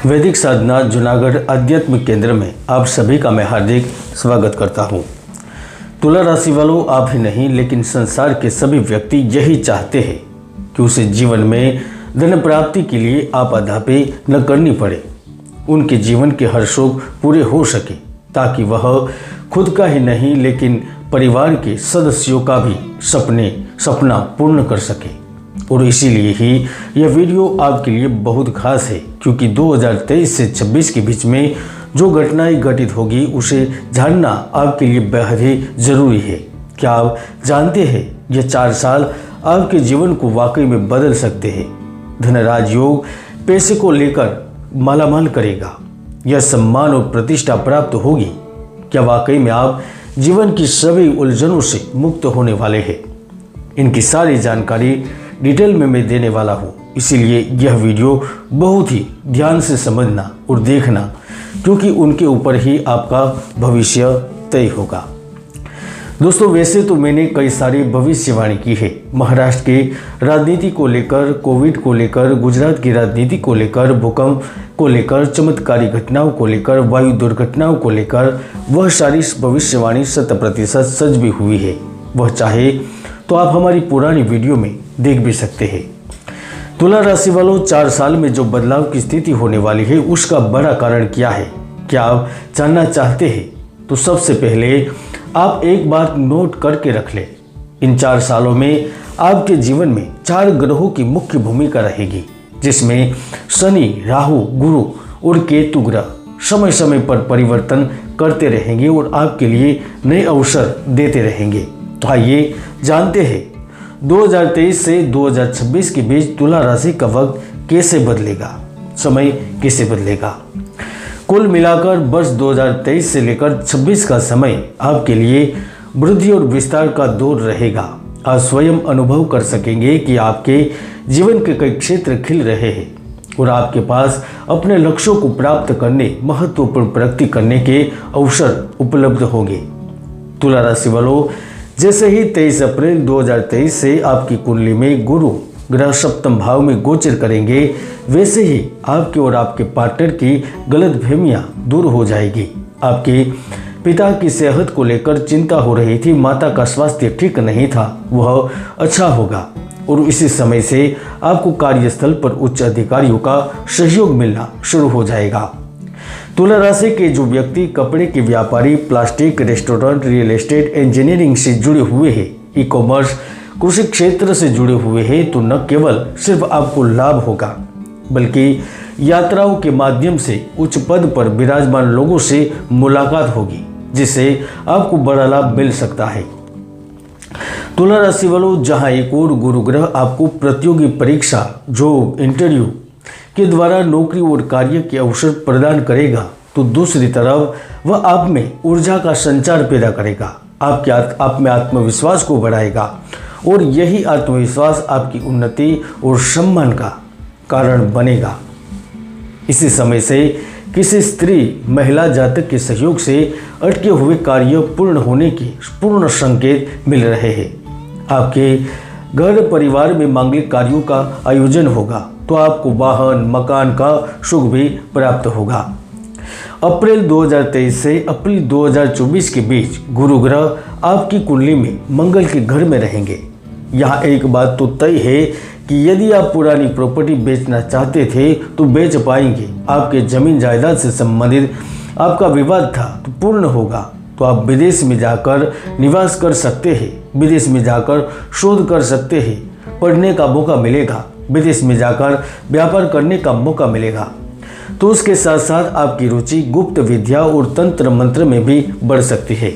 वैदिक साधना जूनागढ़ आध्यात्म केंद्र में आप सभी का मैं हार्दिक स्वागत करता हूँ। तुला राशि वालों, आप ही नहीं लेकिन संसार के सभी व्यक्ति यही चाहते हैं कि उसे जीवन में धन प्राप्ति के लिए आपाधापी न करनी पड़े, उनके जीवन के हर शौक पूरे हो सके ताकि वह खुद का ही नहीं लेकिन परिवार के सदस्यों का भी सपना पूर्ण कर सके। और इसीलिए ही यह वीडियो आपके लिए बहुत खास है, क्योंकि 2023 से 26 के बीच में जो घटनाएं घटित होगी उसे जानना आपके लिए बेहद ही ज़रूरी है। क्या आप जानते हैं ये 4 साल आपके जीवन को वाकई में बदल सकते हैं। धनराज योग पैसे को लेकर मालामाल करेगा, यह सम्मान और प्रतिष्ठा प्राप्त होगी। क्या वाकई में आप जीवन की सभी उलझनों से मुक्त होने वाले हैं। इनकी सारी जानकारी डिटेल में मैं देने वाला हूँ, इसीलिए यह वीडियो बहुत ही ध्यान से समझना और देखना, क्योंकि उनके ऊपर ही आपका भविष्य तय होगा। दोस्तों, वैसे तो मैंने कई सारी भविष्यवाणी की है, महाराष्ट्र की राजनीति को लेकर, कोविड को लेकर, गुजरात की राजनीति को लेकर, भूकंप को लेकर, चमत्कारी घटनाओं को लेकर, वायु दुर्घटनाओं को लेकर। वह सारी भविष्यवाणी 100% सच भी हुई है। वह चाहे तो आप हमारी पुरानी वीडियो में देख भी सकते हैं। तुला राशि वालों, 4 साल में जो बदलाव की स्थिति होने वाली है उसका बड़ा कारण क्या है, क्या आप जानना चाहते हैं? तो सबसे पहले आप एक बात नोट करके रख लें। इन 4 सालों में आपके जीवन में 4 ग्रहों की मुख्य भूमिका रहेगी, जिसमें शनि, राहु, गुरु और केतु ग्रह समय समय पर परिवर्तन करते रहेंगे और आपके लिए नए अवसर देते रहेंगे। तो आइए जानते हैं 2023 से 2026 के बीच तुला राशि का वक्त कैसे बदलेगा, समय कैसे बदलेगा। कुल मिलाकर वर्ष 2023 से लेकर 26 का समय आपके लिए वृद्धि और विस्तार का दौर रहेगा। आप स्वयं अनुभव कर सकेंगे कि आपके जीवन के कई क्षेत्र खिल रहे हैं और आपके पास अपने लक्ष्यों को प्राप्त करने, महत्वपूर्ण प्रगति करने के अवसर उपलब्ध होंगे। तुला राशि वालों, जैसे ही 23 अप्रैल 2023 से आपकी कुंडली में गुरु ग्रह सप्तम भाव में गोचर करेंगे, वैसे ही आपके और आपके पार्टनर की गलतफहमियां दूर हो जाएगी। आपके पिता की सेहत को लेकर चिंता हो रही थी, माता का स्वास्थ्य ठीक नहीं था, वह अच्छा होगा और इसी समय से आपको कार्यस्थल पर उच्च अधिकारियों का सहयोग मिलना शुरू हो जाएगा। तुला राशि के जो व्यक्ति कपड़े के व्यापारी, plastic, restaurant, real estate, engineering से जुड़े हुए हैं, ई कॉमर्स, कृषि क्षेत्र से जुड़े हुए हैं, तो न केवल सिर्फ आपको लाभ होगा बल्कि यात्राओं के माध्यम से उच्च पद पर विराजमान लोगों से मुलाकात होगी, जिससे आपको बड़ा लाभ मिल सकता है। तुला राशि वालों, जहां एक और गुरु ग्रह आपको प्रतियोगी परीक्षा, जॉब, इंटरव्यू के द्वारा नौकरी और कार्य के अवसर प्रदान करेगा, तो दूसरी तरफ वह आप में ऊर्जा का संचार पैदा करेगा, आप में आत्मविश्वास को बढ़ाएगा और यही आत्मविश्वास आपकी उन्नति और सम्मान का कारण बनेगा। इसी समय से किसी स्त्री, महिला जातक के सहयोग से अटके हुए कार्य पूर्ण होने के पूर्ण संकेत मिल रहे हैं। आपके घर परिवार में मांगलिक कार्यों का आयोजन होगा, तो आपको वाहन, मकान का सुख भी प्राप्त होगा। अप्रैल 2023 से अप्रैल 2024 के बीच गुरु ग्रह आपकी कुंडली में मंगल के घर में रहेंगे। यहाँ एक बात तो तय है कि यदि आप पुरानी प्रॉपर्टी बेचना चाहते थे तो बेच पाएंगे। आपके जमीन जायदाद से संबंधित आपका विवाद था तो पूर्ण होगा, तो आप विदेश में जाकर निवास कर सकते हैं, विदेश में जाकर शोध कर सकते हैं, पढ़ने का मौका मिलेगा, विदेश में जाकर व्यापार करने का मौका मिलेगा। तो उसके साथ साथ आपकी रुचि गुप्त विद्या और तंत्र मंत्र में भी बढ़ सकती है।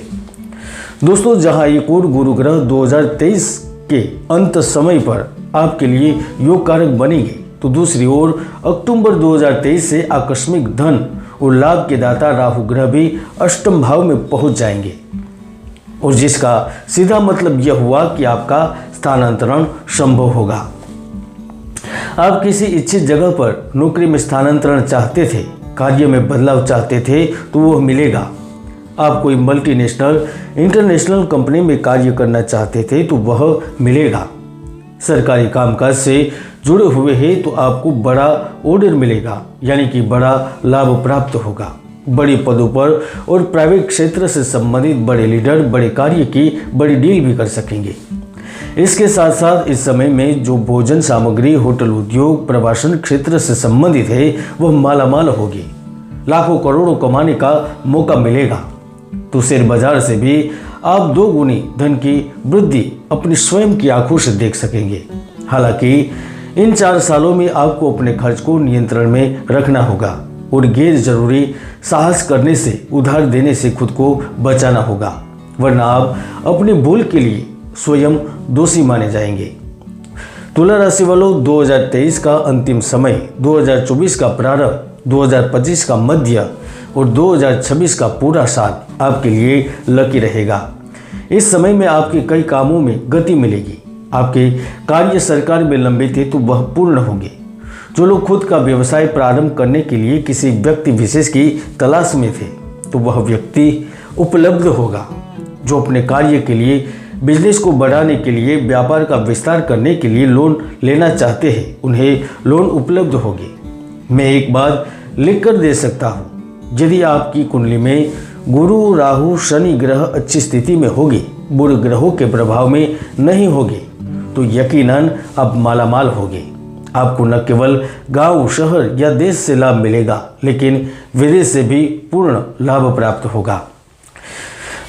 दोस्तों, जहां एक और गुरु ग्रह 2023 के अंत समय पर आपके लिए योग कारक बनेंगे, तो दूसरी ओर अक्टूबर 2023 से आकस्मिक धन और लाभ के दाता राहु ग्रह भी अष्टम भाव में पहुंच जाएंगे, और जिसका सीधा मतलब यह हुआ कि आपका स्थानांतरण संभव होगा। आप किसी इच्छित जगह पर नौकरी में स्थानांतरण चाहते थे, कार्य में बदलाव चाहते थे, तो वह मिलेगा। आप कोई मल्टीनेशनल, इंटरनेशनल कंपनी में कार्य करना चाहते थे, तो वह मिलेगा। सरकारी कामकाज से जुड़े हुए हैं तो आपको बड़ा ऑर्डर मिलेगा, यानी कि बड़ा लाभ प्राप्त होगा। बड़ी पदों पर और प्राइवेट क्षेत्र से संबंधित बड़े लीडर बड़े कार्य की बड़ी डील भी कर सकेंगे। इसके साथ साथ इस समय में जो भोजन सामग्री, होटल उद्योग, प्रवासन क्षेत्र से संबंधित है वह मालामाल होगी। लाखों करोड़ों कमाने का मौका मिलेगा। तो शेयर बाजार से भी आप 2 गुनी धन की वृद्धि अपनी स्वयं की आंखों से देख सकेंगे। हालांकि इन 4 सालों में आपको अपने खर्च को नियंत्रण में रखना होगा और गैर जरूरी साहस करने से, उधार देने से खुद को बचाना होगा, वरना आप अपनी भूल के लिए स्वयं दोषी माने जाएंगे। तुला राशि वालों, 2023 का अंतिम समय, 2024 का प्रारंभ, 2025 का मध्य और 2026 का पूरा साल आपके लिए लकी रहेगा। इस समय में आपके कई कामों में गति मिलेगी। आपके कार्य सरकार में लंबित है तो वह पूर्ण होंगे। जो लोग खुद का व्यवसाय प्रारंभ करने के लिए किसी व्यक्ति विशेष की तलाश में थे तो वह व्यक्ति उपलब्ध होगा। जो अपने कार्य के लिए, बिजनेस को बढ़ाने के लिए, व्यापार का विस्तार करने के लिए लोन लेना चाहते हैं, उन्हें लोन उपलब्ध होगी। मैं एक बात लिख कर दे सकता हूँ, यदि आपकी कुंडली में गुरु, राहु, शनि ग्रह अच्छी स्थिति में होगी, बुरे ग्रहों के प्रभाव में नहीं होगे, तो यकीनन आप मालामाल होगे। आपको न केवल गांव, शहर या देश से लाभ मिलेगा, लेकिन विदेश से भी पूर्ण लाभ प्राप्त होगा।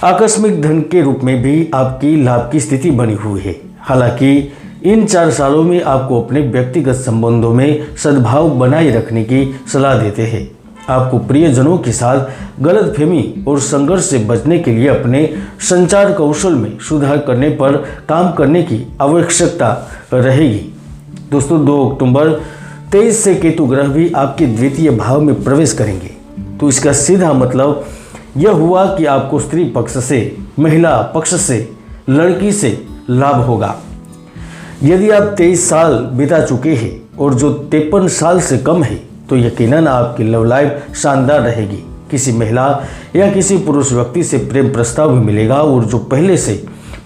आकस्मिक धन के रूप में भी आपकी लाभ की स्थिति बनी हुई है। हालांकि इन 4 सालों में आपको अपने व्यक्तिगत संबंधों में सद्भाव बनाए रखने की सलाह देते हैं। आपको प्रियजनों के साथ गलतफहमी और संघर्ष से बचने के लिए अपने संचार कौशल में सुधार करने पर काम करने की आवश्यकता रहेगी। दोस्तों, 2 अक्टूबर 23 से केतु ग्रह भी आपके द्वितीय भाव में प्रवेश करेंगे। तो इसका सीधा मतलब यह हुआ कि आपको स्त्री पक्ष से, महिला पक्ष से, लड़की से लाभ होगा। यदि आप 23 साल बिता चुके हैं और जो 53 साल से कम है तो यकीनन आपकी लव लाइफ शानदार रहेगी। किसी महिला या किसी पुरुष व्यक्ति से प्रेम प्रस्ताव भी मिलेगा और जो पहले से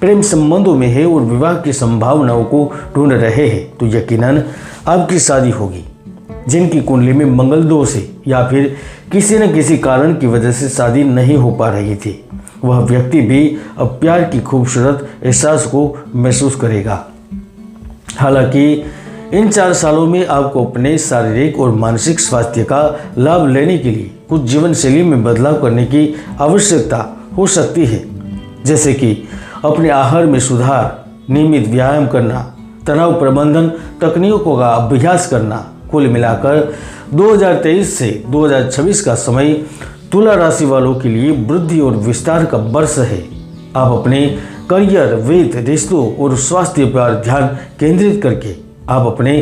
प्रेम संबंधों में है और विवाह की संभावनाओं को ढूंढ रहे हैं तो यकीनन आपकी शादी होगी। जिनकी कुंडली में मंगल दोष है या फिर किसी न किसी कारण की वजह से शादी नहीं हो पा रही थी, वह व्यक्ति भी अब प्यार की खूबसूरत एहसास को महसूस करेगा। हालांकि इन 4 सालों में आपको अपने शारीरिक और मानसिक स्वास्थ्य का लाभ लेने के लिए कुछ जीवन शैली में बदलाव करने की आवश्यकता हो सकती है, जैसे कि अपने आहार में सुधार, नियमित व्यायाम करना, तनाव प्रबंधन तकनीकों का अभ्यास करना। कुल मिलाकर 2023 से 2026 का समय तुला राशि वालों के लिए वृद्धि और विस्तार का वर्ष है। आप अपने करियर, वेद, रिश्तों और स्वास्थ्य पर ध्यान केंद्रित करके आप अपने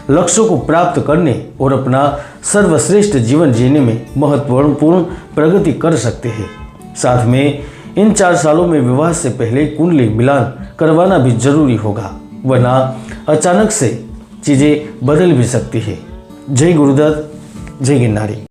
लक्ष्यों को प्राप्त करने और अपना सर्वश्रेष्ठ जीवन जीने में महत्वपूर्ण प्रगति कर सकते हैं। साथ में इन 4 सालों में विवाह से पहले कुंडली मिलान करवाना भी जरूरी होगा, वरना अचानक से चीज़ें बदल भी सकती है। जय गुरुदत्त, जय गिरनारी।